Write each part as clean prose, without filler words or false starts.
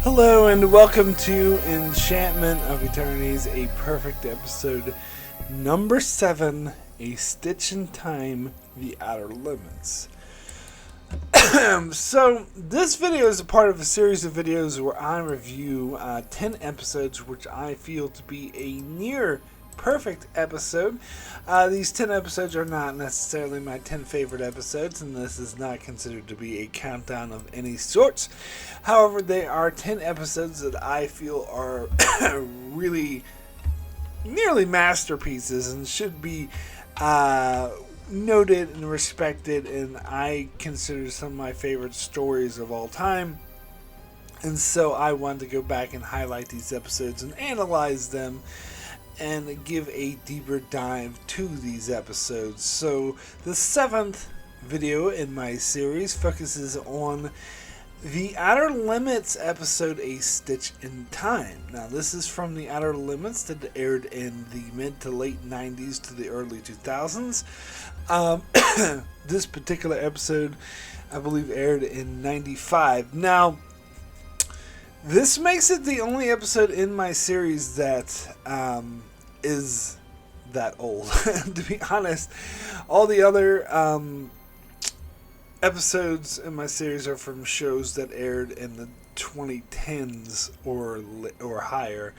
Hello and welcome to Enchantment of Eternities, a perfect episode number 7, A Stitch in Time, The Outer Limits. So, this video is a part of a series of videos where I review 10 episodes which I feel to be a near perfect episode. These 10 episodes are not necessarily my 10 favorite episodes, and this is not considered to be a countdown of any sorts. However, they are 10 episodes that I feel are really nearly masterpieces and should be noted and respected, and I consider some of my favorite stories of all time. And so I wanted to go back and highlight these episodes and analyze them and give a deeper dive to these episodes. So the 7th video in my series focuses on The Outer Limits episode, A Stitch in Time. Now this is from The Outer Limits that aired in the mid to late 90s to the early 2000s. This particular episode, I believe, aired in 95. Now, this makes it the only episode in my series that is that old. To be honest, all the other episodes in my series are from shows that aired in the 2010s or higher.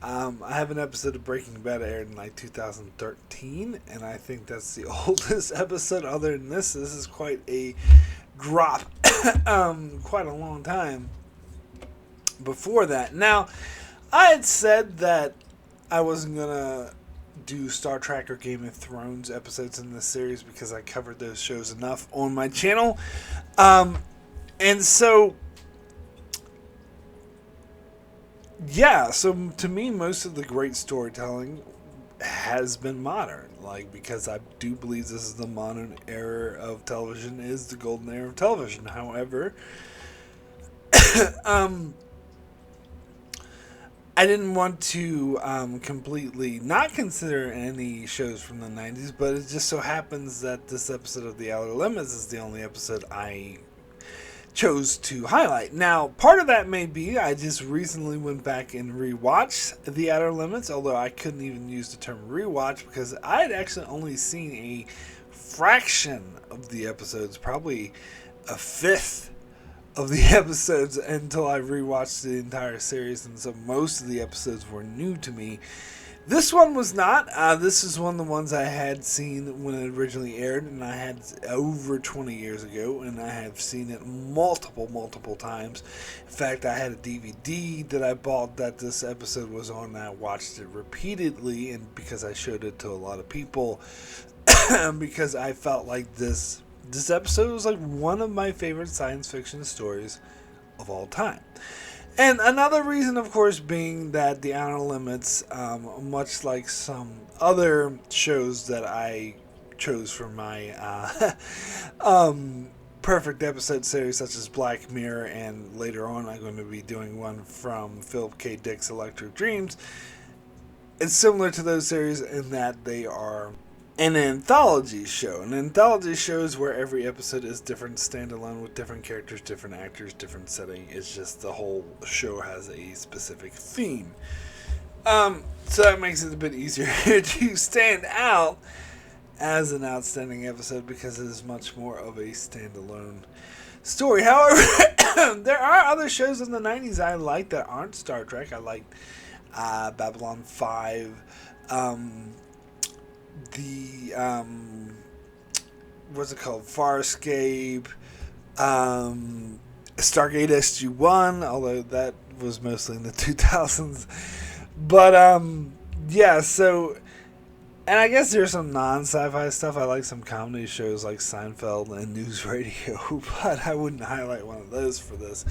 I have an episode of Breaking Bad aired in like 2013, and I think that's the oldest episode. Other than this is quite a drop, quite a long time before that. Now, I had said that I wasn't gonna do Star Trek or Game of Thrones episodes in this series because I covered those shows enough on my channel, and so yeah, so to me, most of the great storytelling has been modern, because I do believe this is the modern era of television, is the golden era of television. However, I didn't want to completely not consider any shows from the 90s, but it just so happens that this episode of The Outer Limits is the only episode I chose to highlight. Now, part of that may be I just recently went back and rewatched The Outer Limits, although I couldn't even use the term rewatch because I had actually only seen a fraction of the episodes, probably a fifth of the episodes, until I rewatched the entire series, and so most of the episodes were new to me. This one was not. This is one of the ones I had seen when it originally aired, and I had over 20 years ago, and I have seen it multiple times. In fact, I had a DVD that I bought that this episode was on, and I watched it repeatedly, and because I showed it to a lot of people, because I felt like this episode was like one of my favorite science fiction stories of all time. And another reason, of course, being that The Outer Limits, much like some other shows that I chose for my perfect episode series, such as Black Mirror, and later on I'm going to be doing one from Philip K. Dick's Electric Dreams, it's similar to those series in that they are an anthology show. An anthology show is where every episode is different, standalone, with different characters, different actors, different setting. It's just the whole show has a specific theme. So that makes it a bit easier to stand out as an outstanding episode because it is much more of a standalone story. However, there are other shows in the 90s I like that aren't Star Trek. I like Babylon 5, what's it called? Farscape, Stargate SG-1, although that was mostly in the 2000s. But, yeah, so, and I guess there's some non-sci-fi stuff. I like some comedy shows like Seinfeld and News Radio, but I wouldn't highlight one of those for this.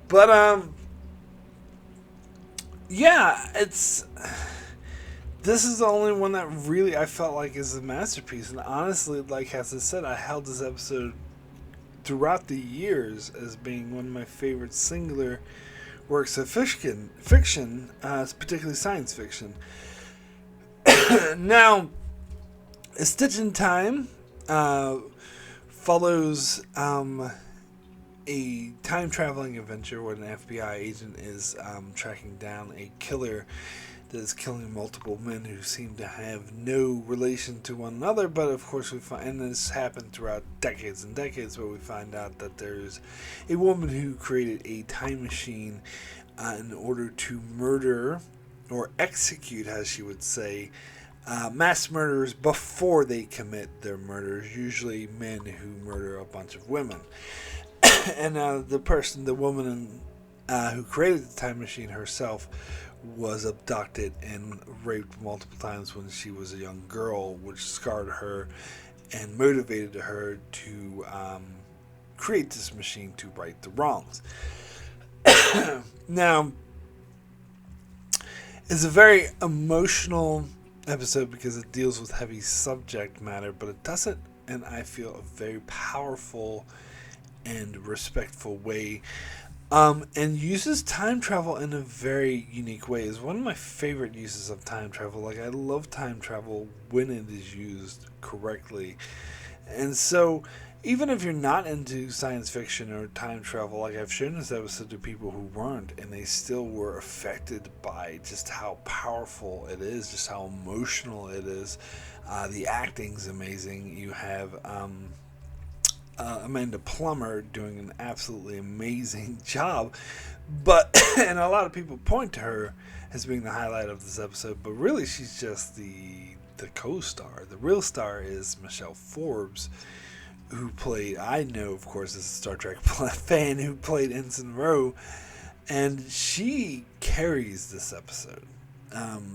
But, yeah, this is the only one that really I felt like is a masterpiece. And honestly, like as I said, I held this episode throughout the years as being one of my favorite singular works of fiction, particularly science fiction. Now, A Stitch in Time follows a time traveling adventure where an FBI agent is tracking down a killer that is killing multiple men who seem to have no relation to one another. But of course, we find, and this happened throughout decades and decades, but we find out that there's a woman who created a time machine in order to murder or execute, as she would say, mass murderers before they commit their murders, usually men who murder a bunch of women. And the woman who created the time machine herself was abducted and raped multiple times when she was a young girl, which scarred her and motivated her to create this machine to right the wrongs. Now, it's a very emotional episode because it deals with heavy subject matter, but it doesn't, and I feel, a very powerful and respectful way, and uses time travel in a very unique way. It's one of my favorite uses of time travel. Like, I love time travel when it is used correctly. And so, even if you're not into science fiction or time travel, like, I've shown this episode to people who weren't, and they still were affected by just how powerful it is, just how emotional it is. The acting's amazing. You have Amanda Plummer doing an absolutely amazing job, but and a lot of people point to her as being the highlight of this episode, but really she's just the co-star. The real star is Michelle Forbes, who played, I know of course as a Star Trek fan, who played Ensign Rowe, and she carries this episode.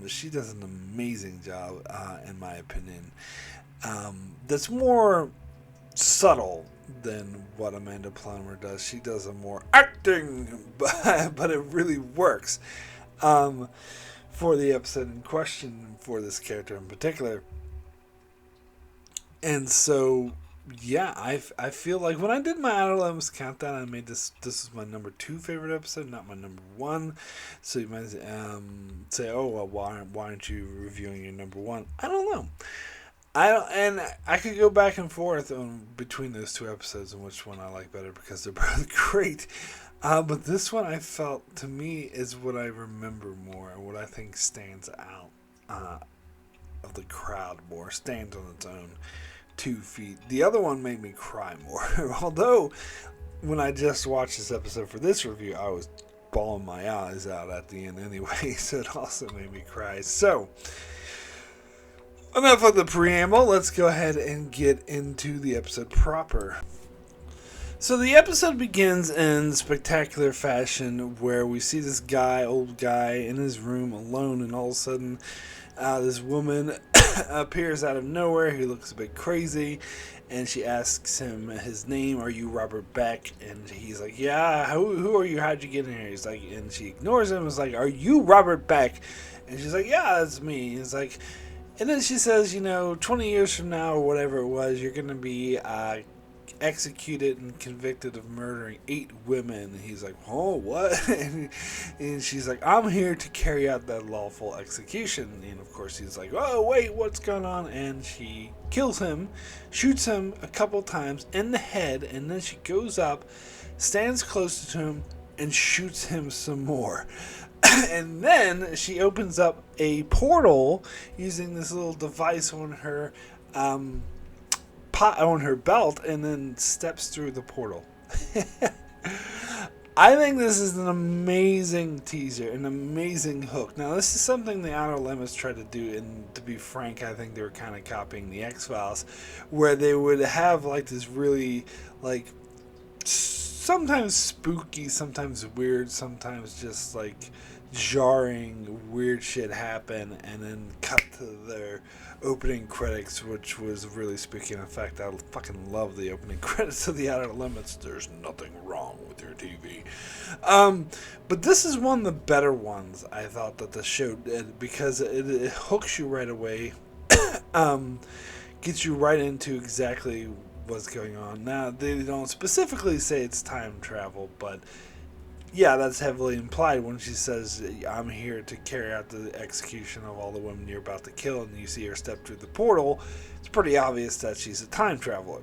She does an amazing job, in my opinion. That's more subtle than what Amanda Plummer does. She does a more acting, but it really works for the episode in question, for this character in particular. And so, yeah, I feel like when I did my Outer Limits countdown, I made this is my number 2 favorite episode, not my number 1. So you might say, oh, well, why aren't you reviewing your number 1? I don't know. I could go back and forth between those 2 episodes and which one I like better, because they're both great. But this one, I felt, to me, is what I remember more, and what I think stands out of the crowd more, stands on its own 2 feet. The other one made me cry more. Although, when I just watched this episode for this review, I was bawling my eyes out at the end anyway, so it also made me cry. So, enough of the preamble, let's go ahead and get into the episode proper. So the episode begins in spectacular fashion, where we see this old guy, in his room alone, and all of a sudden this woman appears out of nowhere. He looks a bit crazy, and she asks him his name. Are you Robert Beck? And he's like, yeah. Who are you? How'd you get in here? He's like, and she ignores him. It's like, are you Robert Beck? And she's like, yeah, that's me. He's like, and then she says, 20 years from now, or whatever it was, you're going to be executed and convicted of murdering 8 women. And he's like, oh, what? And she's like, I'm here to carry out that lawful execution. And of course he's like, oh, wait, what's going on? And she kills him, shoots him a couple times in the head, and then she goes up, stands closer to him, and shoots him some more. And then she opens up a portal using this little device on her on her belt, and then steps through the portal. I think this is an amazing teaser, an amazing hook. Now, this is something the Outer Limits tried to do, and to be frank, I think they were kind of copying the X-Files, where they would have like this really, like, sometimes spooky, sometimes weird, sometimes just like jarring, weird shit happen, and then cut to their opening credits, which was really spooky. In fact, I fucking love the opening credits of the Outer Limits. There's nothing wrong with your TV. But this is one of the better ones, I thought, that the show did, because it hooks you right away, gets you right into exactly what's going on. Now, they don't specifically say it's time travel, but yeah, that's heavily implied when she says, I'm here to carry out the execution of all the women you're about to kill, and you see her step through the portal. It's pretty obvious that she's a time traveler.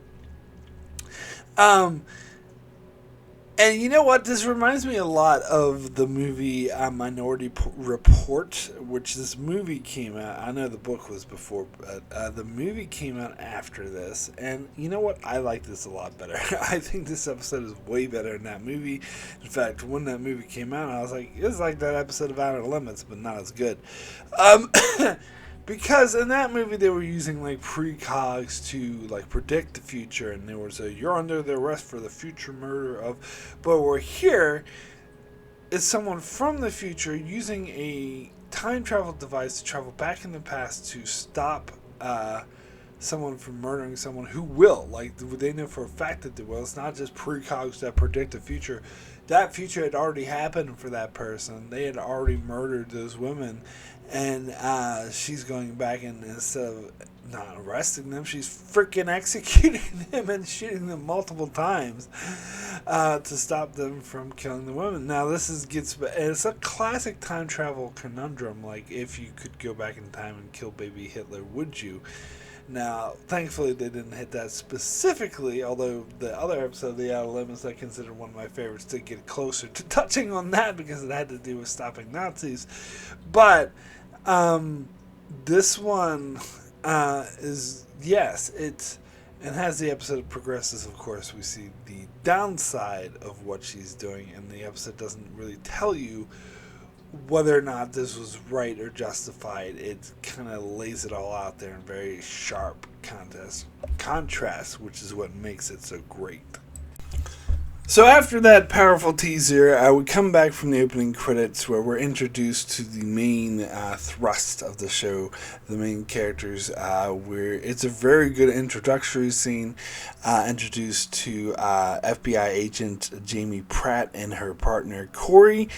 And you know what? This reminds me a lot of the movie Minority Report, which this movie came out. I know the book was before, but the movie came out after this. And you know what? I like this a lot better. I think this episode is way better than that movie. In fact, when that movie came out, I was like, it's like that episode of Outer Limits, but not as good. Um, Because in that movie they were using like precogs to like predict the future, and they were saying you're under the arrest for the future murder of. But we're here is someone from the future using a time travel device to travel back in the past to stop someone from murdering someone who will. Like they know for a fact that they will. It's not just precogs that predict the future. That future had already happened for that person. They had already murdered those women. And she's going back, and instead of not arresting them, she's freaking executing them and shooting them multiple times to stop them from killing the women. Now, it's a classic time travel conundrum. Like, if you could go back in time and kill baby Hitler, would you? Now, thankfully, they didn't hit that specifically, although the other episode of The Outer Limits I consider one of my favorites did get closer to touching on that because it had to do with stopping Nazis. But this one is, yes, it has the episode progresses, of course. We see the downside of what she's doing, and the episode doesn't really tell you whether or not this was right or justified. It kind of lays it all out there in very sharp contrast, which is what makes it so great. So after that powerful teaser, we come back from the opening credits where we're introduced to the main thrust of the show, the main characters, where it's a very good introductory scene, introduced to FBI agent Jamie Pratt and her partner Corey.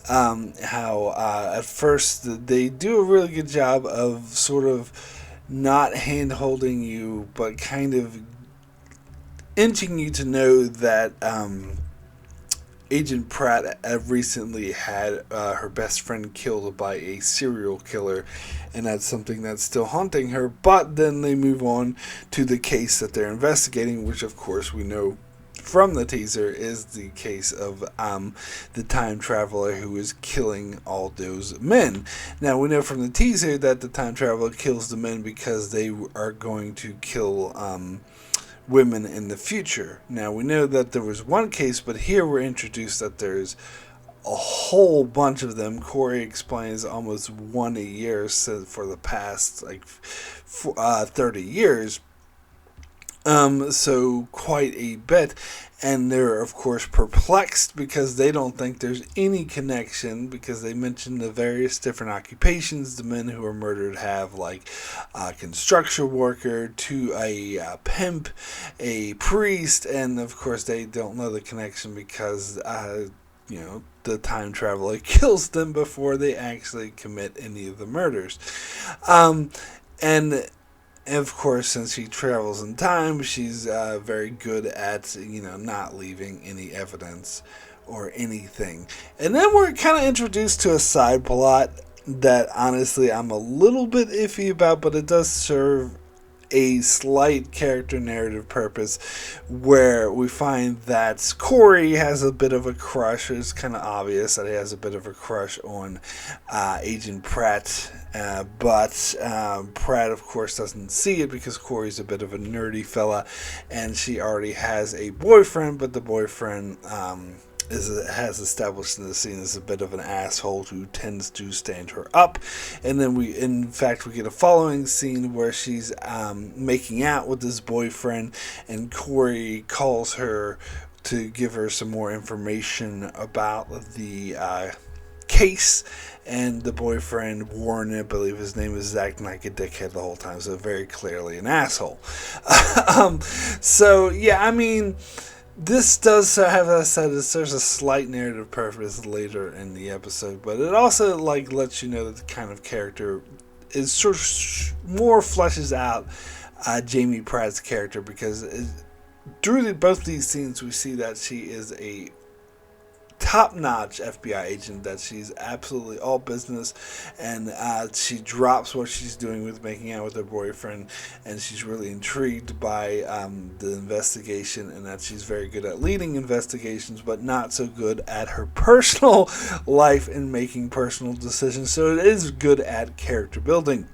How at first they do a really good job of sort of not hand-holding you, but kind of inching you to know that Agent Pratt recently had her best friend killed by a serial killer, and that's something that's still haunting her. But then they move on to the case that they're investigating, which of course we know from the teaser is the case of the time traveler who is killing all those men. Now, we know from the teaser that the time traveler kills the men because they are going to kill women in the future. Now, we know that there was one case, but here we're introduced that there's a whole bunch of them. Corey explains almost one a year for the past 30 years. So quite a bit, and they're of course perplexed because they don't think there's any connection, because they mention the various different occupations the men who are murdered have, like a construction worker to a pimp, a priest, and of course they don't know the connection because the time traveler kills them before they actually commit any of the murders. And of course, since she travels in time, she's very good at, not leaving any evidence or anything. And then we're kind of introduced to a side plot that, honestly, I'm a little bit iffy about, but it does serve a slight character narrative purpose, where we find that Corey has a bit of a crush. It's kind of obvious that he has a bit of a crush on Agent Pratt, but Pratt, of course, doesn't see it because Corey's a bit of a nerdy fella, and she already has a boyfriend, but the boyfriend has established in the scene as a bit of an asshole who tends to stand her up. And then we get a following scene where she's making out with this boyfriend, and Corey calls her to give her some more information about the case. And the boyfriend, Warren, I believe his name is, acting like a dickhead the whole time, so very clearly an asshole. So yeah, I mean, this does have, as I said, there's a slight narrative purpose later in the episode, but it also lets you know that the kind of character is sort of more fleshes out Jamie Pratt's character, because through both these scenes we see that she is a top-notch FBI agent, that she's absolutely all business, and she drops what she's doing with making out with her boyfriend, and she's really intrigued by the investigation, and that she's very good at leading investigations, but not so good at her personal life and making personal decisions. So it is good at character building.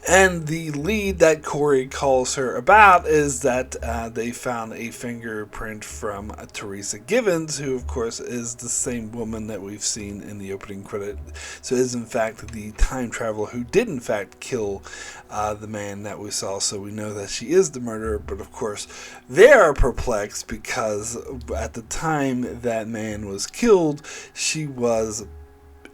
And the lead that Corey calls her about is that they found a fingerprint from Teresa Givens, who, of course, is the same woman that we've seen in the opening credit. So is, in fact, the time traveler who did, in fact, kill the man that we saw. So we know that she is the murderer. But, of course, they are perplexed because at the time that man was killed, she was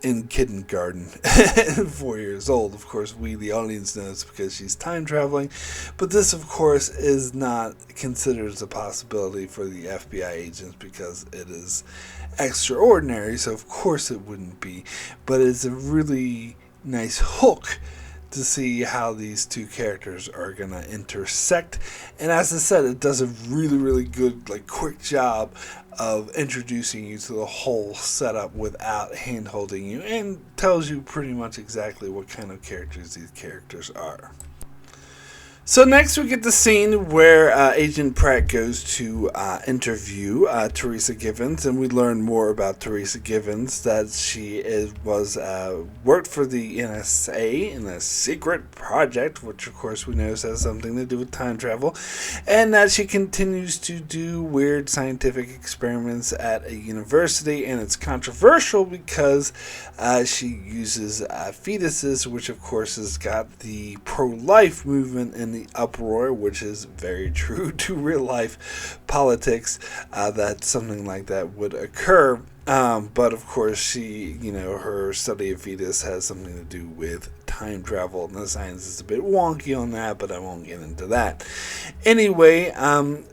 in kindergarten, 4 years old. Of course, we, the audience, know it's because she's time traveling, but this, of course, is not considered as a possibility for the FBI agents because it is extraordinary, so of course it wouldn't be, but it's a really nice hook to see how these two characters are going to intersect. And as I said, it does a really, really good, quick job of introducing you to the whole setup without hand-holding you, and tells you pretty much exactly what kind of characters these characters are. So next we get the scene where Agent Pratt goes to interview Teresa Givens, and we learn more about Teresa Givens, that she worked for the NSA in a secret project, which of course we know has something to do with time travel, and that she continues to do weird scientific experiments at a university, and it's controversial because she uses fetuses, which of course has got the pro-life movement in the uproar, which is very true to real life politics, that something like that would occur. But of course, she, her study of fetus has something to do with time travel, and the science is a bit wonky on that, but I won't get into that. Anyway,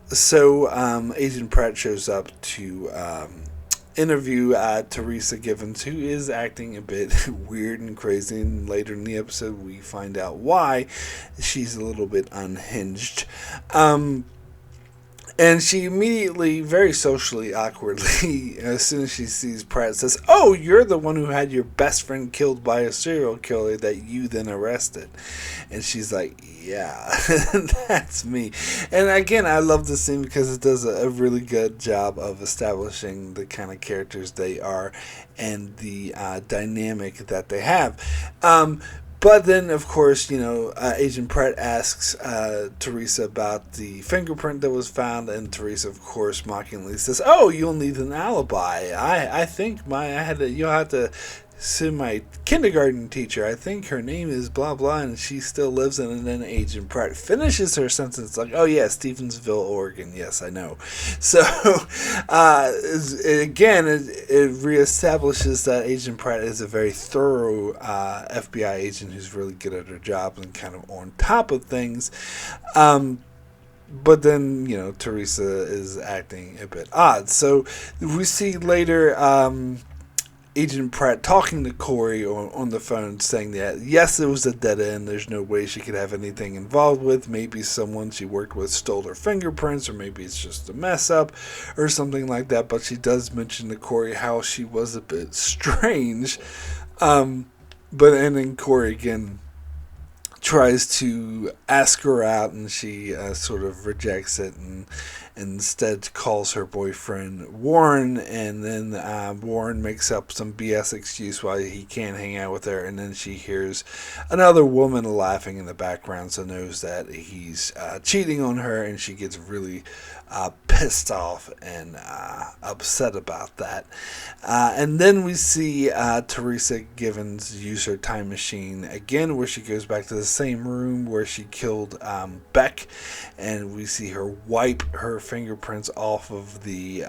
so Agent Pratt shows up to interview Teresa Givens, who is acting a bit weird and crazy, and later in the episode we find out why she's a little bit unhinged. And she immediately, very socially awkwardly, as soon as she sees Pratt, says, "Oh, you're the one who had your best friend killed by a serial killer that you then arrested." And she's like, "Yeah, that's me." And again, I love this scene because it does a really good job of establishing the kind of characters they are and the dynamic that they have. But then, of course, Agent Pratt asks Teresa about the fingerprint that was found, and Teresa, of course, mockingly says, "Oh, you'll need an alibi. I think you'll have to sue my kindergarten teacher. I think her name is blah blah, and she still lives in." And then Agent Pratt finishes her sentence like, "Oh yeah, Stevensville, Oregon. Yes, I know." So again, it reestablishes that Agent Pratt is a very thorough FBI agent who's really good at her job and kind of on top of things. But then, Teresa is acting a bit odd. So we see later Agent Pratt talking to Corey on the phone, saying that yes, it was a dead end. There's no way she could have anything involved with. Maybe someone she worked with stole her fingerprints, or maybe it's just a mess up or something like that. But she does mention to Corey how she was a bit strange. And then Corey again tries to ask her out, and she sort of rejects it and instead calls her boyfriend Warren, and then Warren makes up some BS excuse why he can't hang out with her, and then she hears another woman laughing in the background, so knows that he's cheating on her, and she gets really pissed off and upset about that. And then we see Teresa Givens use her time machine again, where she goes back to the same room where she killed Beck, and we see her wipe her fingerprints off of the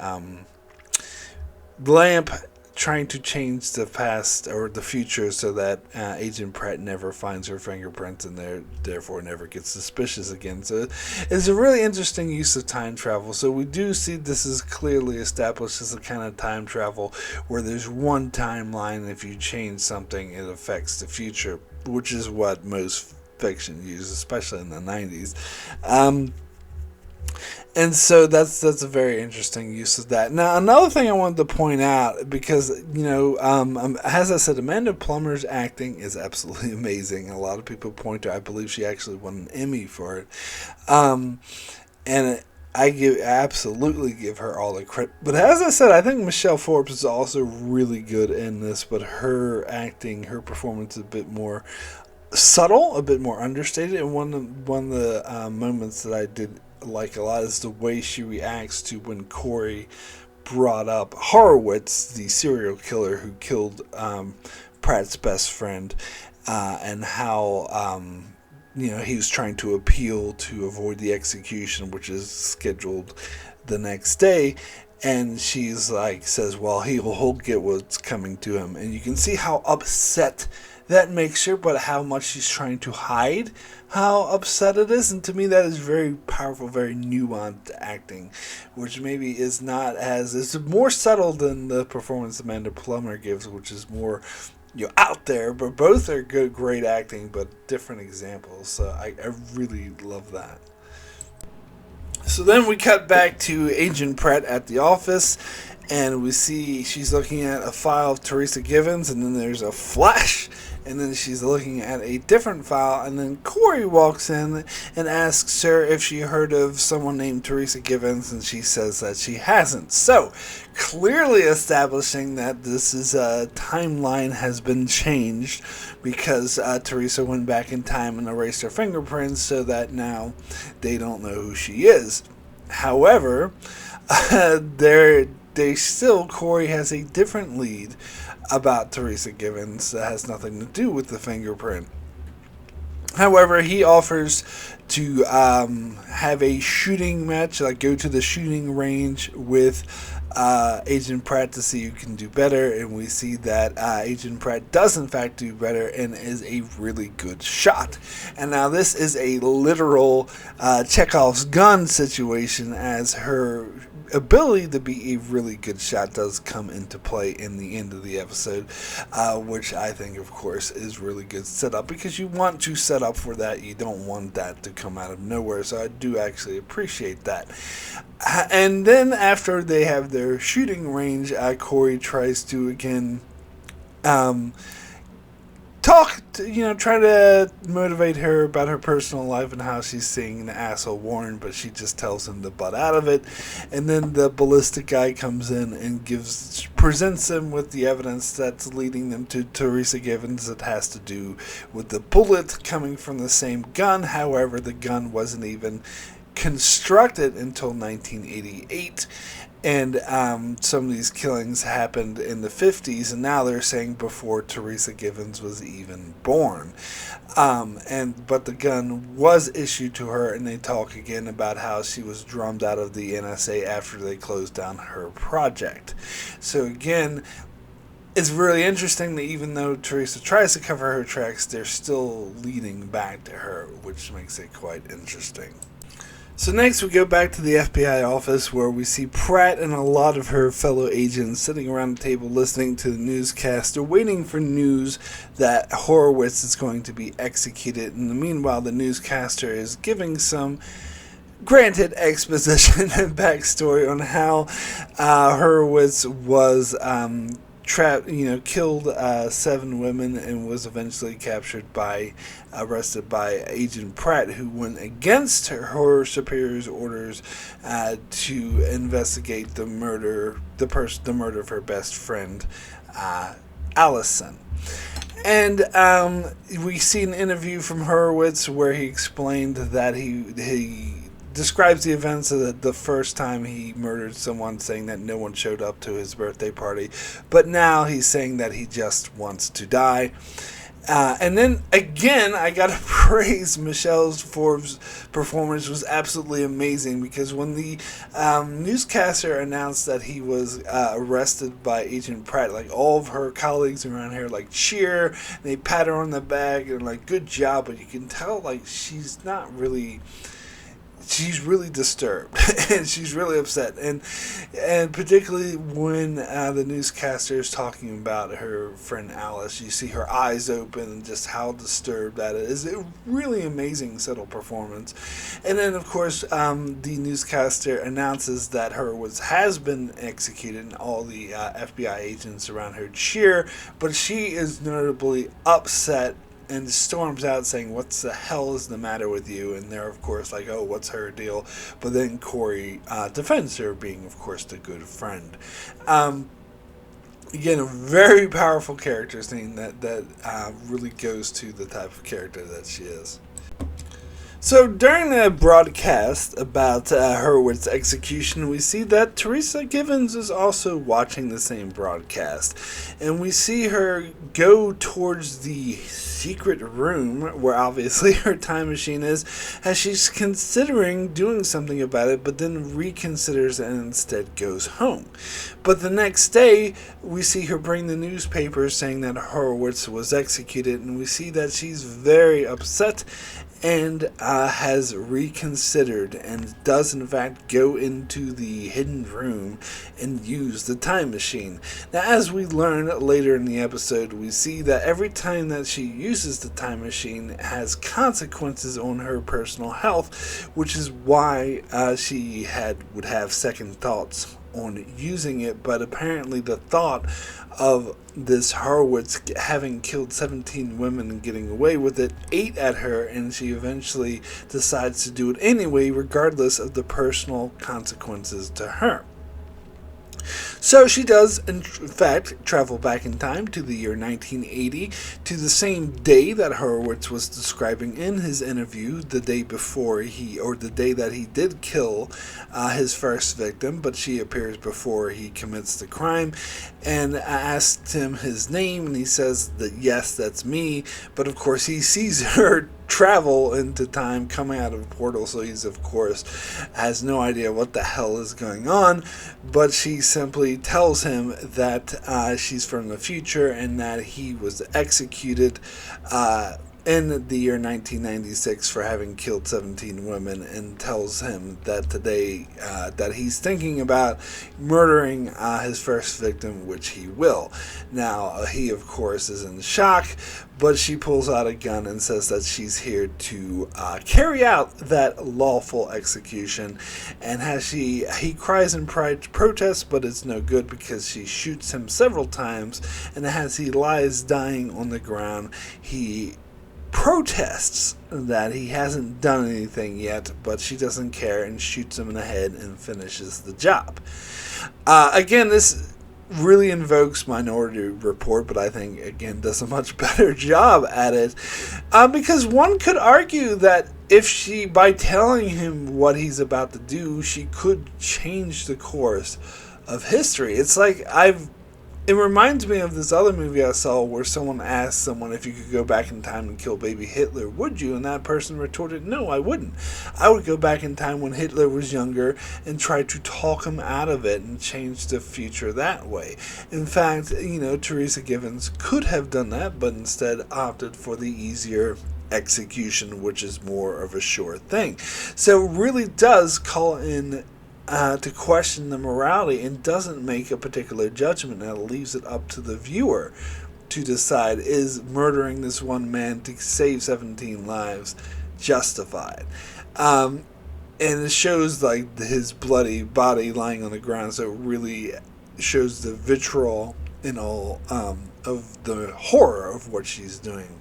lamp, trying to change the past or the future so that Agent Pratt never finds her fingerprints and therefore never gets suspicious again. So it's a really interesting use of time travel. So we do see this is clearly established as a kind of time travel where there's one timeline, and if you change something, it affects the future, which is what most fiction uses, especially in the 90s. And so that's a very interesting use of that. Now, another thing I wanted to point out, because as I said, Amanda Plummer's acting is absolutely amazing. A lot of people point to, I believe she actually won an Emmy for it, and absolutely give her all the credit. But as I said, I think Michelle Forbes is also really good in this, but her acting, her performance is a bit more subtle, a bit more understated. And one of the moments that I did like a lot is the way she reacts to when Corey brought up Horowitz, the serial killer who killed Pratt's best friend, and how he was trying to appeal to avoid the execution, which is scheduled the next day. And she's like, says, well, he'll get what's coming to him. And you can see how upset that makes her, but how much she's trying to hide how upset it is. And to me, that is very powerful, very nuanced acting, which maybe is not as, it's more subtle than the performance Amanda Plummer gives, which is more out there. But both are good, great acting, but different examples. So I really love that. So then we cut back to Agent Pratt at the office, and we see she's looking at a file of Teresa Givens, and then there's a flash, and then she's looking at a different file, and then Corey walks in and asks her if she heard of someone named Teresa Givens, and she says that she hasn't. So, clearly establishing that this is a timeline has been changed, because Teresa went back in time and erased her fingerprints, so that now they don't know who she is. However, Corey has a different lead about Teresa Givens that has nothing to do with the fingerprint. However, he offers to have a shooting match, like go to the shooting range with Agent Pratt to see who can do better, and we see that Agent Pratt does in fact do better and is a really good shot. And now this is a literal Chekhov's gun situation, as her ability to be a really good shot does come into play in the end of the episode, which I think, of course, is really good setup, because you want to set up for that. You don't want that to come out of nowhere, so I do actually appreciate that. And then after they have their shooting range, Corey tries to again try to motivate her about her personal life and how she's seeing the asshole Warren, but she just tells him to butt out of it. And then the ballistic guy comes in and presents him with the evidence that's leading them to Teresa Givens that has to do with the bullet coming from the same gun. However, the gun wasn't even constructed until 1988. And some of these killings happened in the 50s, and now they're saying before Teresa Givens was even born. But the gun was issued to her, and they talk again about how she was drummed out of the NSA after they closed down her project. So again, it's really interesting that even though Teresa tries to cover her tracks, they're still leading back to her, which makes it quite interesting. So next we go back to the FBI office, where we see Pratt and a lot of her fellow agents sitting around the table listening to the newscaster, waiting for news that Horowitz is going to be executed. In the meanwhile, the newscaster is giving some, granted, exposition and backstory on how Horowitz was killed 7 women and was eventually arrested by Agent Pratt, who went against her superior's orders to investigate the murder of her best friend, Allison. And we see an interview from Horowitz where he explained that he describes the events of the first time he murdered someone, saying that no one showed up to his birthday party, but now he's saying that he just wants to die. And then again, I gotta praise Michelle Forbes' performance was absolutely amazing, because when the newscaster announced that he was arrested by Agent Pratt, like all of her colleagues around here like cheer, and they pat her on the back and like good job, but you can tell like she's not really she's really disturbed and she's really upset, and particularly when the newscaster is talking about her friend Alice, you see her eyes open and just how disturbed that is. A really amazing subtle performance. And then of course the newscaster announces that Horowitz has been executed and all the FBI agents around her cheer, but she is notably upset and storms out saying, "What's the hell is the matter with you?" And they're, of course, like, "Oh, what's her deal?" But then Corey defends her, being, of course, the good friend. Again, a very powerful character scene that really goes to the type of character that she is. So during the broadcast about Horowitz's execution, we see that Teresa Givens is also watching the same broadcast. And we see her go towards the secret room where obviously her time machine is, as she's considering doing something about it, but then reconsiders and instead goes home. But the next day, we see her bring the newspaper saying that Horowitz was executed, and we see that she's very upset and has reconsidered and does in fact go into the hidden room and use the time machine. Now, as we learn later in the episode, we see that every time that she uses the time machine has consequences on her personal health, which is why she would have second thoughts on using it. But apparently the thought of this Horowitz having killed 17 women and getting away with it ate at her, and she eventually decides to do it anyway, regardless of the personal consequences to her. So she does, in fact, travel back in time to the year 1980, to the same day that Horowitz was describing in his interview, the day before the day that he did kill his first victim, but she appears before he commits the crime, and asks him his name, and he says that yes, that's me, but of course he sees her travel into time coming out of a portal, so he's of course has no idea what the hell is going on, but she simply tells him that she's from the future and that he was executed in the year 1996 for having killed 17 women, and tells him that today that he's thinking about murdering his first victim, which he will. Now, he of course is in shock, but she pulls out a gun and says that she's here to carry out that lawful execution, and he cries in protest, but it's no good because she shoots him several times, and as he lies dying on the ground, he protests that he hasn't done anything yet, but she doesn't care and shoots him in the head and finishes the job. Again, this really invokes Minority Report, but I think, again, does a much better job at it, because one could argue that if she, by telling him what he's about to do, she could change the course of history. It's like it reminds me of this other movie I saw where someone asked someone if you could go back in time and kill baby Hitler, would you? And that person retorted, no, I wouldn't. I would go back in time when Hitler was younger and try to talk him out of it and change the future that way. In fact, Teresa Givens could have done that, but instead opted for the easier execution, which is more of a sure thing. So it really does call in to question the morality and doesn't make a particular judgment, and it leaves it up to the viewer to decide, is murdering this one man to save 17 lives justified? And it shows like his bloody body lying on the ground, so it really shows the vitriol and all of the horror of what she's doing.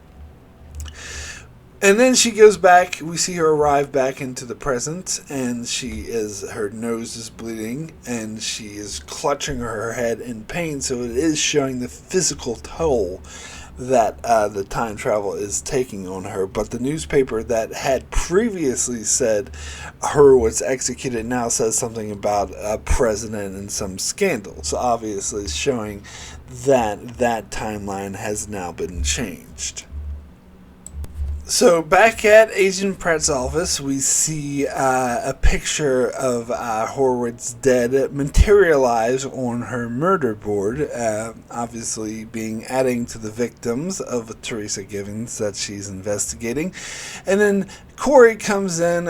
And then she goes back, we see her arrive back into the present, and her nose is bleeding, and she is clutching her head in pain, so it is showing the physical toll that the time travel is taking on her. But the newspaper that had previously said Horowitz executed now says something about a president and some scandal, so obviously showing that that timeline has now been changed. So back at Agent Pratt's office, we see a picture of Horowitz dead materialize on her murder board, obviously being adding to the victims of Teresa Givens that she's investigating. And then Corey comes in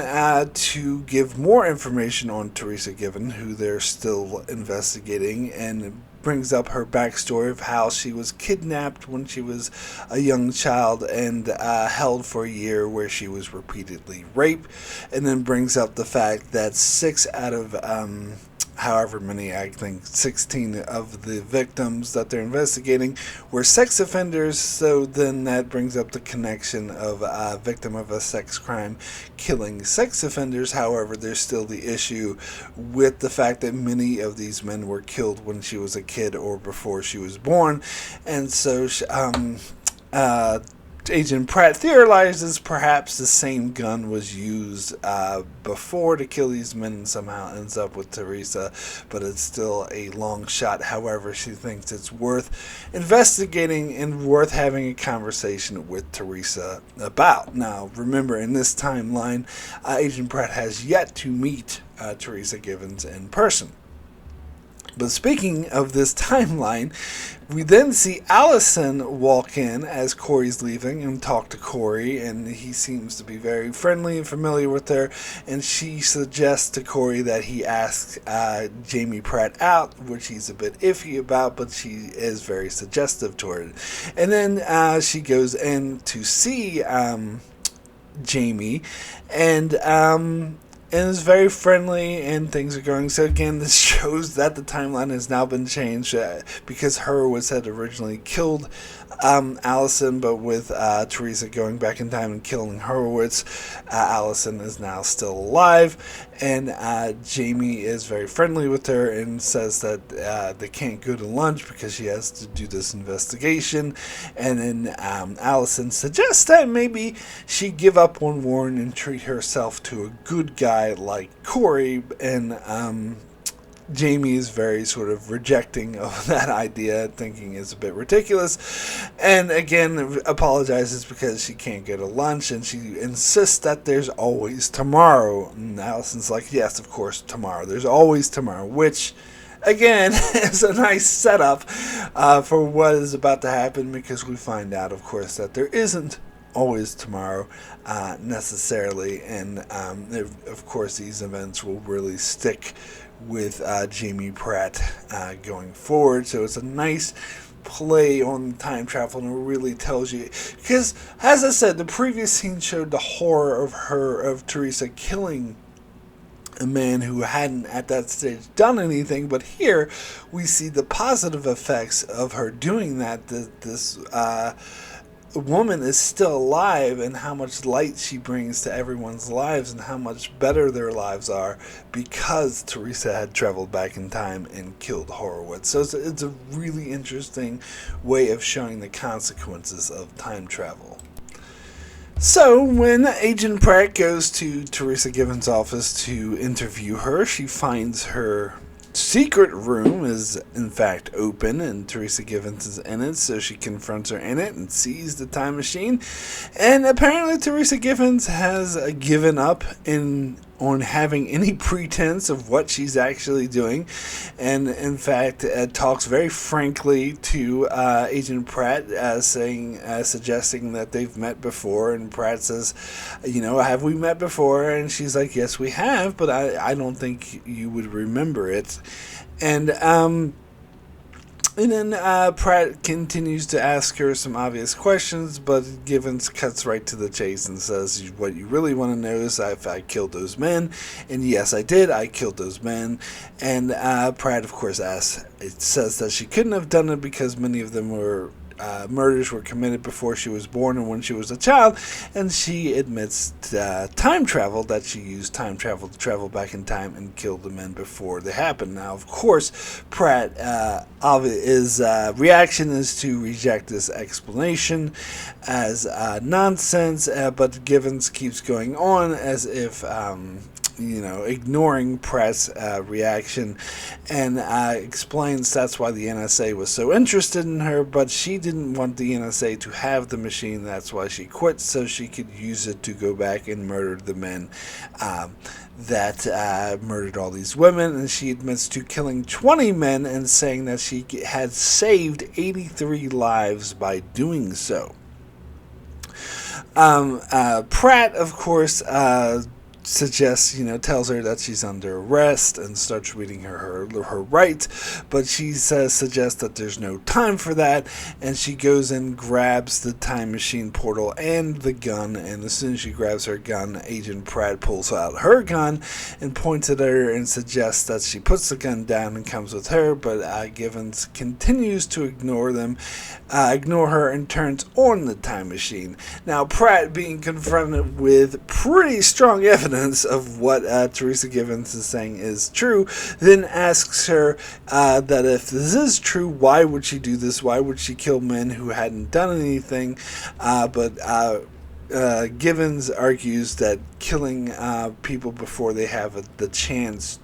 to give more information on Teresa Given, who they're still investigating, and brings up her backstory of how she was kidnapped when she was a young child and held for a year, where she was repeatedly raped, and then brings up the fact that 6 out of however many, I think 16 of the victims that they're investigating were sex offenders. So then that brings up the connection of a victim of a sex crime killing sex offenders. However, there's still the issue with the fact that many of these men were killed when she was a kid or before she was born. And so Agent Pratt theorizes perhaps the same gun was used before to kill these men and somehow ends up with Teresa, but it's still a long shot. However, she thinks it's worth investigating and worth having a conversation with Teresa about. Now, remember, in this timeline, Agent Pratt has yet to meet Teresa Givens in person. But speaking of this timeline, we then see Allison walk in as Corey's leaving and talk to Corey, and he seems to be very friendly and familiar with her, and she suggests to Corey that he asks Jamie Pratt out, which he's a bit iffy about, but she is very suggestive toward it. And then she goes in to see Jamie, and is very friendly, and things are going. So again, this shows that the timeline has now been changed because Horowitz had originally killed Allison, but with Teresa going back in time and killing Horowitz, Allison is now still alive, and Jamie is very friendly with her and says that they can't go to lunch because she has to do this investigation. And then Allison suggests that maybe she give up on Warren and treat herself to a good guy like Corey, and Jamie is very sort of rejecting of that idea, thinking it's a bit ridiculous, and again apologizes because she can't go to lunch, and she insists that there's always tomorrow. And Allison's like, yes, of course, tomorrow. There's always tomorrow, which again is a nice setup for what is about to happen, because we find out, of course, that there isn't always tomorrow necessarily, and of course these events will really stick with Jamie Pratt going forward. So it's a nice play on time travel, and it really tells you, because as I said, the previous scene showed the horror of Teresa killing a man who hadn't at that stage done anything, but here we see the positive effects of her doing that. This woman is still alive, and how much light she brings to everyone's lives, and how much better their lives are because Teresa had traveled back in time and killed Horowitz. So it's a really interesting way of showing the consequences of time travel. So when Agent Pratt goes to Teresa Givens' office to interview her, she finds her secret room is in fact open, and Teresa Givens is in it, so she confronts her in it and sees the time machine. And apparently Teresa Givens has given up on having any pretense of what she's actually doing, and in fact talks very frankly to Agent Pratt, suggesting that they've met before. And Pratt says, have we met before? And she's like, yes, we have, but I don't think you would remember it. And then Pratt continues to ask her some obvious questions, but Givens cuts right to the chase and says, what you really want to know is if I killed those men. And yes, I did. I killed those men. And Pratt, of course, says that she couldn't have done it because many of them were murders were committed before she was born and when she was a child, and she admits time travel, that she used time travel to travel back in time and kill the men before they happened. Now, of course, Pratt his reaction is to reject this explanation as nonsense, but Givens keeps going on as if ignoring Pratt's reaction, and explains that's why the NSA was so interested in her, but she didn't want the NSA to have the machine. That's why she quit, so she could use it to go back and murder the men that murdered all these women. And she admits to killing 20 men and saying that she had saved 83 lives by doing so. Pratt, of course, suggests, tells her that she's under arrest and starts reading her rights, but she suggests that there's no time for that, and she goes and grabs the time machine portal and the gun, and as soon as she grabs her gun, Agent Pratt pulls out her gun and points at her and suggests that she puts the gun down and comes with her, but Givens continues to ignore her and turns on the time machine. Now, Pratt, being confronted with pretty strong evidence of what Teresa Givens is saying is true, then asks her that if this is true, why would she do this? Why would she kill men who hadn't done anything? But Givens argues that killing people before they have the chance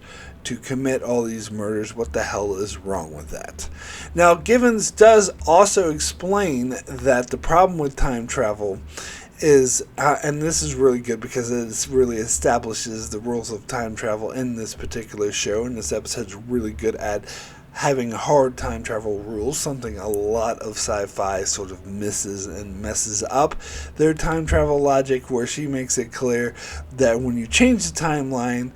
to commit all these murders, what the hell is wrong with that? Now, Givens does also explain that the problem with time travel is, and this is really good because it really establishes the rules of time travel in this particular show, and this episode is really good at having hard time travel rules, something a lot of sci-fi sort of misses and messes up their time travel logic, where she makes it clear that when you change the timeline,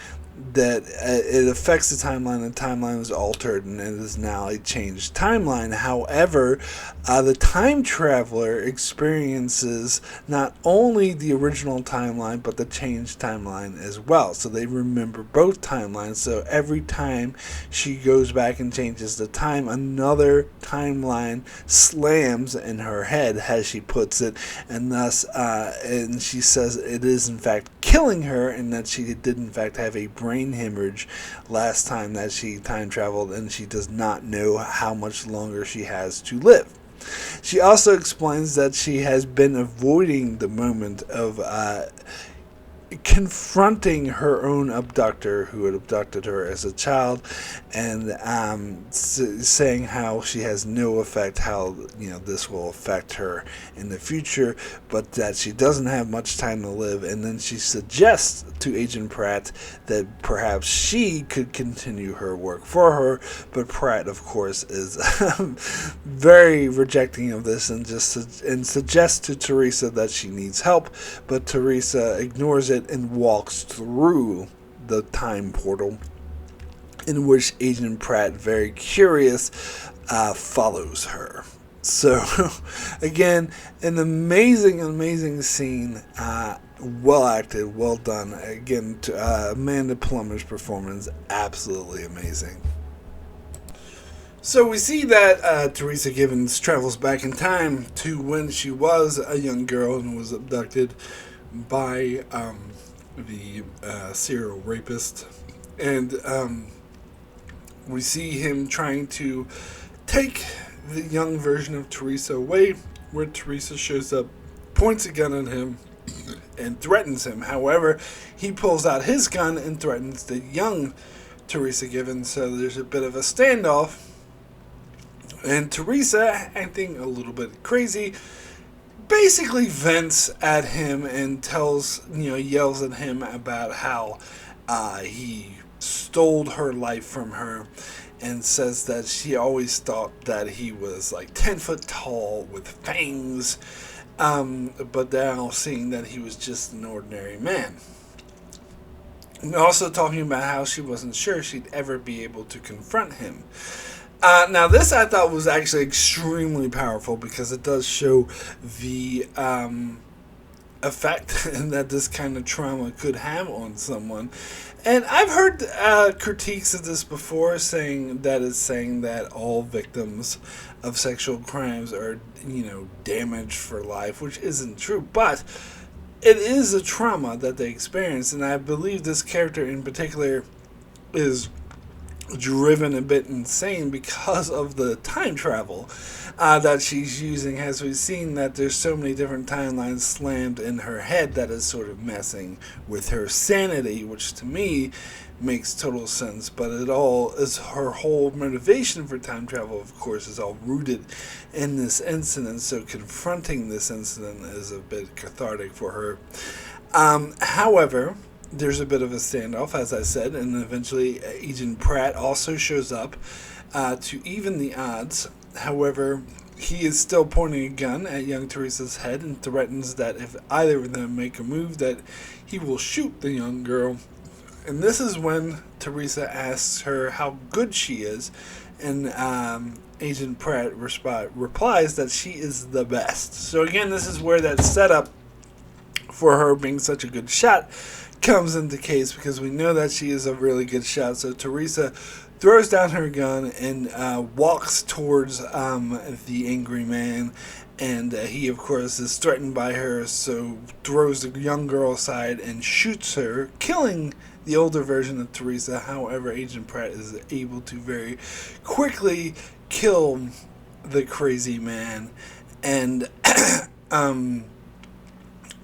that it affects the timeline was altered, and it is now a changed timeline. However, the time traveler experiences not only the original timeline, but the changed timeline as well. So they remember both timelines. So every time she goes back and changes the time, another timeline slams in her head, as she puts it, and thus, and she says it is in fact killing her, and that she did in fact have a brain hemorrhage last time that she time traveled, and she does not know how much longer she has to live. She also explains that she has been avoiding the moment of confronting her own abductor who had abducted her as a child, and saying how she has no effect, how this will affect her in the future, but that she doesn't have much time to live. And then she suggests to Agent Pratt that perhaps she could continue her work for her, but Pratt, of course, is very rejecting of this and suggests to Teresa that she needs help, but Teresa ignores it and walks through the time portal, in which Agent Pratt, very curious, follows her. So, again, an amazing scene, well acted, well done. Again, Amanda Plummer's performance, absolutely amazing. So we see that Teresa Givens travels back in time to when she was a young girl and was abducted by the serial rapist, and we see him trying to take the young version of Teresa away, where Teresa shows up, points a gun at him, and threatens him. However, he pulls out his gun and threatens the young Teresa Givens, so there's a bit of a standoff, and Teresa, acting a little bit crazy, basically vents at him and yells at him about how he stole her life from her, and says that she always thought that he was like 10 foot tall with fangs, but now seeing that he was just an ordinary man. And also talking about how she wasn't sure she'd ever be able to confront him. Now, this I thought was actually extremely powerful, because it does show the effect that this kind of trauma could have on someone. And I've heard critiques of this before, saying that all victims of sexual crimes are, damaged for life, which isn't true. But it is a trauma that they experience, and I believe this character in particular is driven a bit insane because of the time travel that she's using. As we've seen, that there's so many different timelines slammed in her head that is sort of messing with her sanity, which to me makes total sense. But it all is her whole motivation for time travel, of course, is all rooted in this incident. So confronting this incident is a bit cathartic for her. However, there's a bit of a standoff, as I said, and eventually Agent Pratt also shows up to even the odds. However, he is still pointing a gun at young Teresa's head and threatens that if either of them make a move, that he will shoot the young girl. And this is when Teresa asks her how good she is, and Agent Pratt replies that she is the best. So again, this is where that setup for her being such a good shot comes into case, because we know that she is a really good shot. So Teresa throws down her gun and walks towards the angry man, and he of course is threatened by her, so throws the young girl aside and shoots her, killing the older version of Teresa. However, Agent Pratt is able to very quickly kill the crazy man, and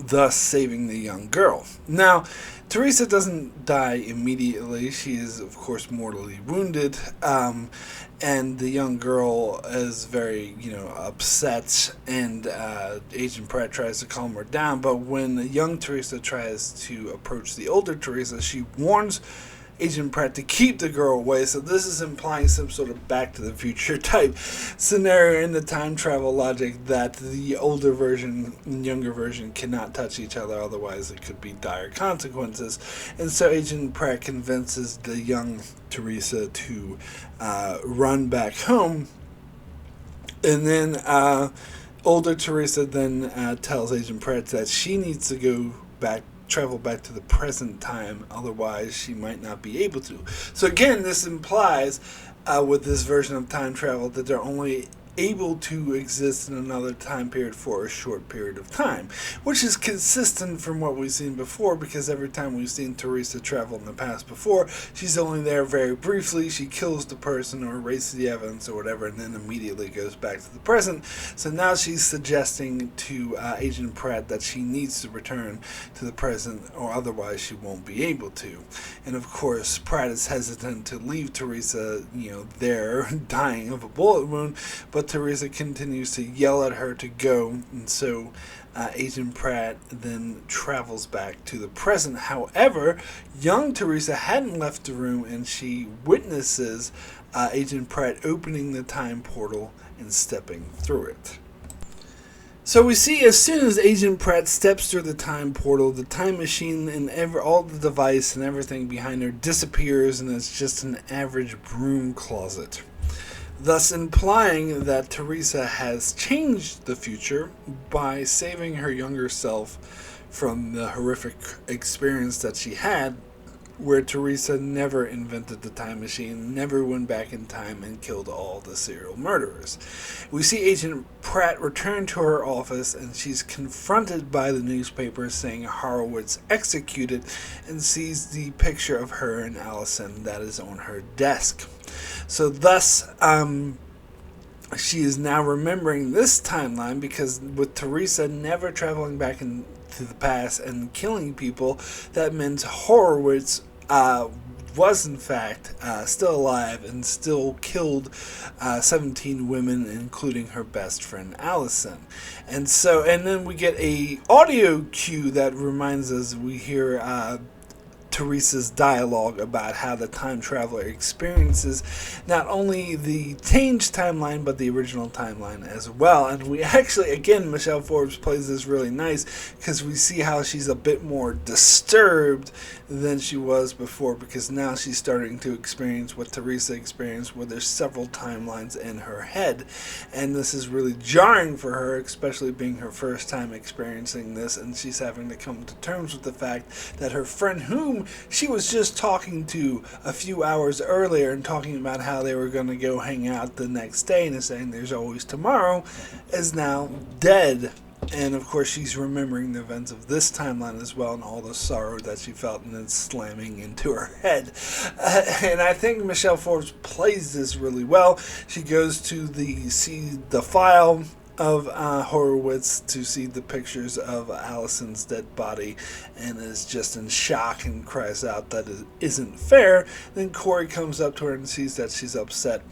thus saving the young girl. Now, Teresa doesn't die immediately. She is, of course, mortally wounded, and the young girl is very, upset, and Agent Pratt tries to calm her down, but when young Teresa tries to approach the older Teresa, she warns Agent Pratt to keep the girl away. So this is implying some sort of Back to the Future type scenario in the time travel logic, that the older version and younger version cannot touch each other, otherwise it could be dire consequences. And so Agent Pratt convinces the young Teresa to run back home, and then older Teresa then tells Agent Pratt that she needs to travel back to the present time, otherwise she might not be able to. So again, this implies with this version of time travel that they're only able to exist in another time period for a short period of time, which is consistent from what we've seen before, because every time we've seen Teresa travel in the past before, she's only there very briefly, she kills the person or erases the evidence or whatever, and then immediately goes back to the present. So now she's suggesting to Agent Pratt that she needs to return to the present, or otherwise she won't be able to. And of course, Pratt is hesitant to leave Teresa, there dying of a bullet wound, but Teresa continues to yell at her to go, and so Agent Pratt then travels back to the present. However, young Teresa hadn't left the room, and she witnesses Agent Pratt opening the time portal and stepping through it. So we see as soon as Agent Pratt steps through the time portal, the time machine and all the device and everything behind her disappears, and it's just an average broom closet, thus implying that Teresa has changed the future by saving her younger self from the horrific experience that she had, where Teresa never invented the time machine, never went back in time and killed all the serial murderers. We see Agent Pratt return to her office, and she's confronted by the newspaper saying Horowitz executed, and sees the picture of her and Allison that is on her desk. So thus, she is now remembering this timeline, because with Teresa never traveling back into the past and killing people, that meant Horowitz was in fact still alive and still killed 17 women, including her best friend Allison. And then we get a audio cue that reminds us, we hear Teresa's dialogue about how the time traveler experiences not only the changed timeline but the original timeline as well. And we actually, again, Michelle Forbes plays this really nice, because we see how she's a bit more disturbed than she was before, because now she's starting to experience what Teresa experienced, where there's several timelines in her head, and this is really jarring for her, especially being her first time experiencing this, and she's having to come to terms with the fact that her friend, whom she was just talking to a few hours earlier and talking about how they were going to go hang out the next day and saying there's always tomorrow, is now dead And of course, she's remembering the events of this timeline as well, and all the sorrow that she felt, and it's slamming into her head. And I think Michelle Forbes plays this really well. She goes to see the file of Horowitz to see the pictures of Allison's dead body, and is just in shock and cries out that it isn't fair. Then Corey comes up to her and sees that she's upset,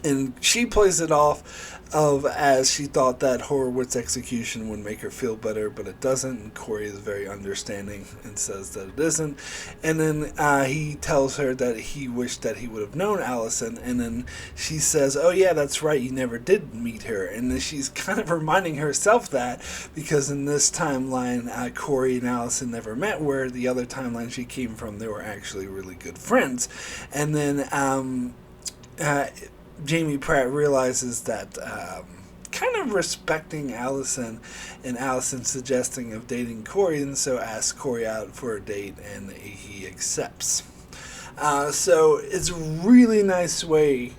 and she plays it off as she thought that Horowitz's execution would make her feel better, but it doesn't. And Corey is very understanding and says that it isn't. And then he tells her that he wished that he would have known Allison. And then she says, "Oh yeah, that's right, you never did meet her." And then she's kind of reminding herself that, because in this timeline, Corey and Allison never met, where the other timeline she came from, they were actually really good friends. And then Jamie Pratt realizes that kind of respecting Allison, and Allison suggesting of dating Corey, and so asks Corey out for a date, and he accepts. So it's a really nice way,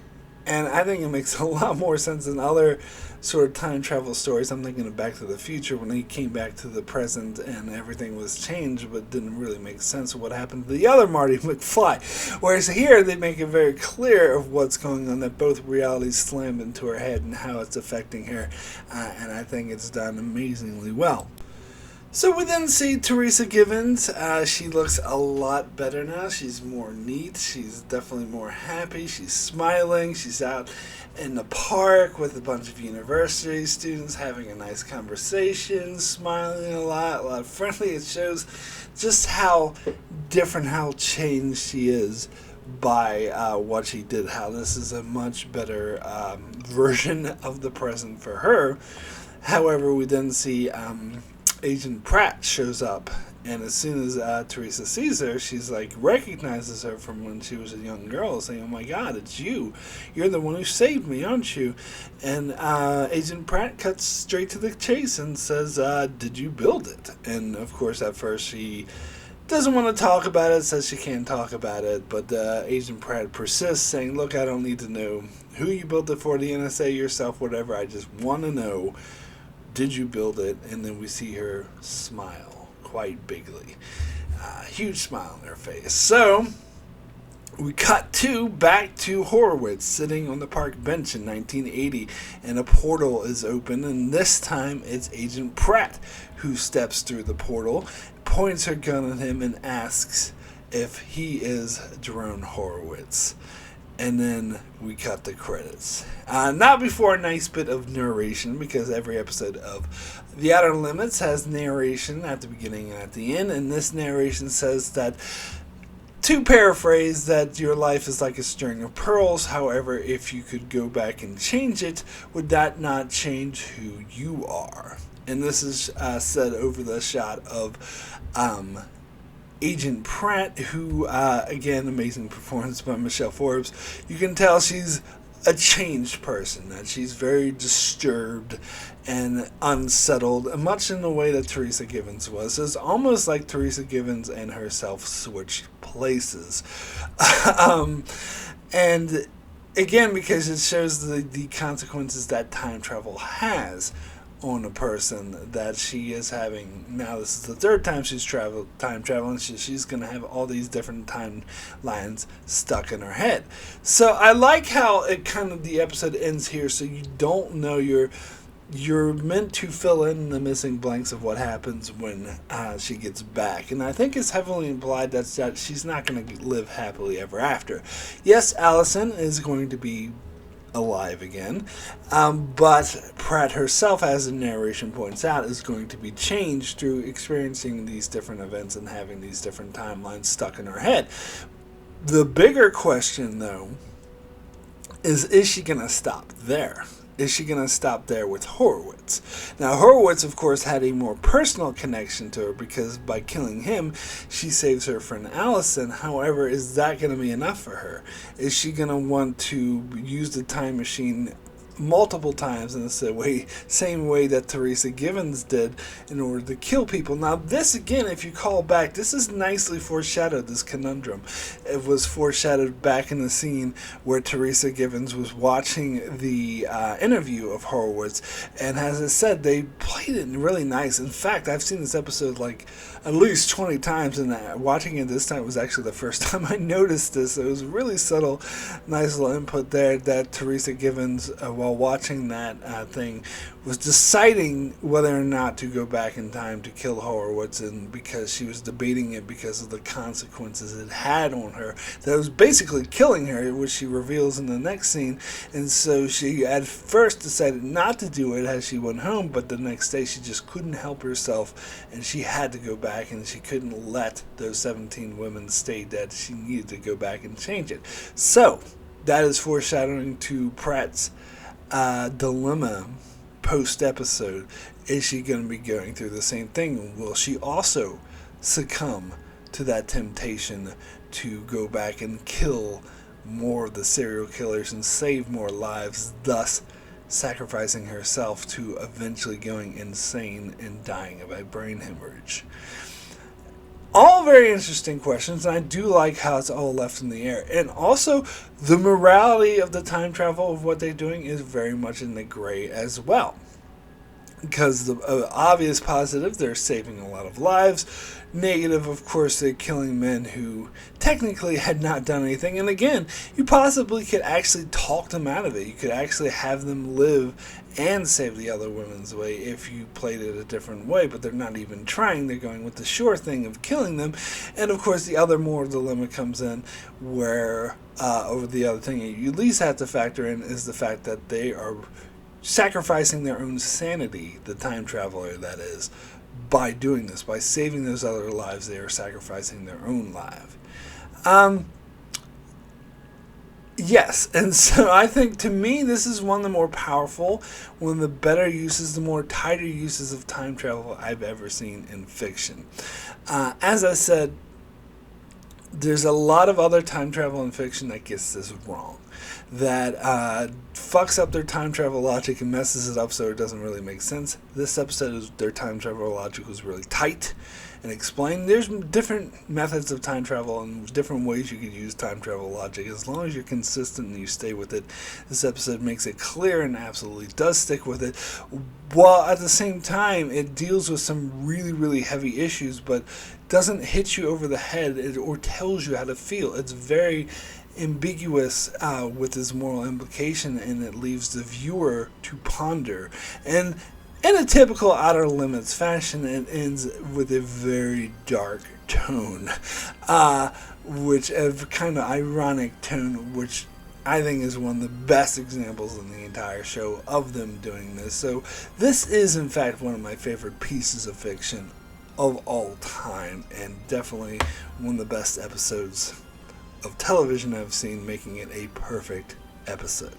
and I think it makes a lot more sense than other sort of time travel stories. I'm thinking of Back to the Future, when he came back to the present and everything was changed, but didn't really make sense of what happened to the other Marty McFly. Whereas here, they make it very clear of what's going on, that both realities slam into her head and how it's affecting her, and I think it's done amazingly well. So we then see Teresa Givens. She looks a lot better now. She's more neat. She's definitely more happy. She's smiling. She's out in the park with a bunch of university students, having a nice conversation, smiling a lot friendly. It shows just how different, how changed she is by what she did, how this is a much better version of the present for her. However, we then see Agent Pratt shows up, and as soon as Teresa sees her, she's like, recognizes her from when she was a young girl, saying, "Oh my God, it's you. You're the one who saved me, aren't you?" And Agent Pratt cuts straight to the chase and says, "Did you build it?" And of course, at first she doesn't want to talk about it, says she can't talk about it, but Agent Pratt persists, saying, "Look, I don't need to know who you built it for, the NSA, yourself, whatever. I just want to know, did you build it?" And then we see her smile quite bigly. Huge smile on her face. So we cut back to Horowitz sitting on the park bench in 1980, and a portal is open, and this time it's Agent Pratt who steps through the portal, points her gun at him, and asks if he is Jerome Horowitz. And then we cut the credits. Not before a nice bit of narration, because every episode of The Outer Limits has narration at the beginning and at the end. And this narration says that, to paraphrase, that your life is like a string of pearls. However, if you could go back and change it, would that not change who you are? And this is said over the shot of Agent Pratt, who, again, amazing performance by Michelle Forbes. You can tell she's a changed person, that she's very disturbed and unsettled, much in the way that Teresa Givens was. It's almost like Teresa Givens and herself switched places. And again, because it shows the consequences that time travel has on a person, that she is having, now this is the third time she's time traveling, she's going to have all these different timelines stuck in her head. So I like how it kind of, the episode ends here, so you don't know, you're meant to fill in the missing blanks of what happens when she gets back. And I think it's heavily implied that she's not going to live happily ever after. Yes, Allison is going to be alive again, but Pratt herself, as the narration points out, is going to be changed through experiencing these different events and having these different timelines stuck in her head. The bigger question, though, is she going to stop there? Is she going to stop there with Horowitz? Now, Horowitz, of course, had a more personal connection to her, because by killing him, she saves her friend Allison. However, is that going to be enough for her? Is she going to want to use the time machine multiple times in the same way that Teresa Givens did in order to kill people. Now, this again, if you call back, this is nicely foreshadowed, this conundrum. It was foreshadowed back in the scene where Teresa Givens was watching the interview of Horowitz, and as I said, they played it really nice. In fact, I've seen this episode like at least 20 times, and watching it this time was actually the first time I noticed this. It was really subtle, nice little input there that Teresa Givens, while watching that thing, was deciding whether or not to go back in time to kill Horowitz, and because she was debating it because of the consequences it had on her, that was basically killing her, which she reveals in the next scene. And so she at first decided not to do it as she went home, but the next day she just couldn't help herself, and she had to go back, and she couldn't let those 17 women stay dead. She needed to go back and change it. So that is foreshadowing to Pratt's dilemma post-episode. Is she going to be going through the same thing? Will she also succumb to that temptation to go back and kill more of the serial killers and save more lives, thus sacrificing herself to eventually going insane and dying of a brain hemorrhage? All very interesting questions, and I do like how it's all left in the air. And also, the morality of the time travel of what they're doing is very much in the gray as well. Because the obvious positive, they're saving a lot of lives. Negative, of course, they're killing men who technically had not done anything. And again, you possibly could actually talk them out of it. You could actually have them live and save the other women's way if you played it a different way. But they're not even trying. They're going with the sure thing of killing them. And of course, the other moral dilemma comes in where, over the other thing you at least have to factor in is the fact that they are sacrificing their own sanity, the time traveler that is, by doing this. By saving those other lives, they are sacrificing their own life. Yes, and so I think, to me, this is one of the more powerful, one of the better uses, the more tighter uses of time travel I've ever seen in fiction. As I said, there's a lot of other time travel in fiction that gets this wrong, that fucks up their time travel logic and messes it up so it doesn't really make sense. This episode, their time travel logic was really tight and explained. There's different methods of time travel and different ways you could use time travel logic. As long as you're consistent and you stay with it, this episode makes it clear and absolutely does stick with it, while at the same time it deals with some really, really heavy issues, but doesn't hit you over the head or tells you how to feel. It's very ambiguous with its moral implication, and it leaves the viewer to ponder. And in a typical Outer Limits fashion, it ends with a very dark tone, which a kind of ironic tone, which I think is one of the best examples in the entire show of them doing this. So this is, in fact, one of my favorite pieces of fiction of all time, and definitely one of the best episodes of television I've seen, making it a perfect episode.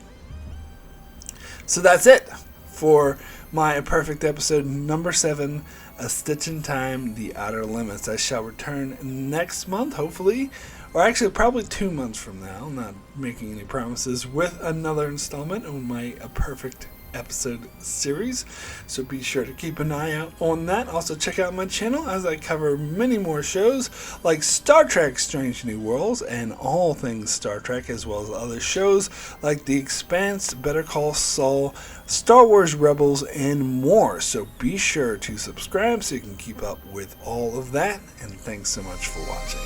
So that's it for my perfect episode number 7, A Stitch in Time, The Outer Limits. I shall return next month, hopefully, or actually probably 2 months from now, I'm not making any promises, with another installment on my A Perfect Episode series, so be sure to keep an eye out on that. Also check out my channel as I cover many more shows like Star Trek Strange New Worlds and all things Star Trek, as well as other shows like The Expanse, Better Call Saul, Star Wars Rebels, and more. So be sure to subscribe so you can keep up with all of that, and thanks so much for watching.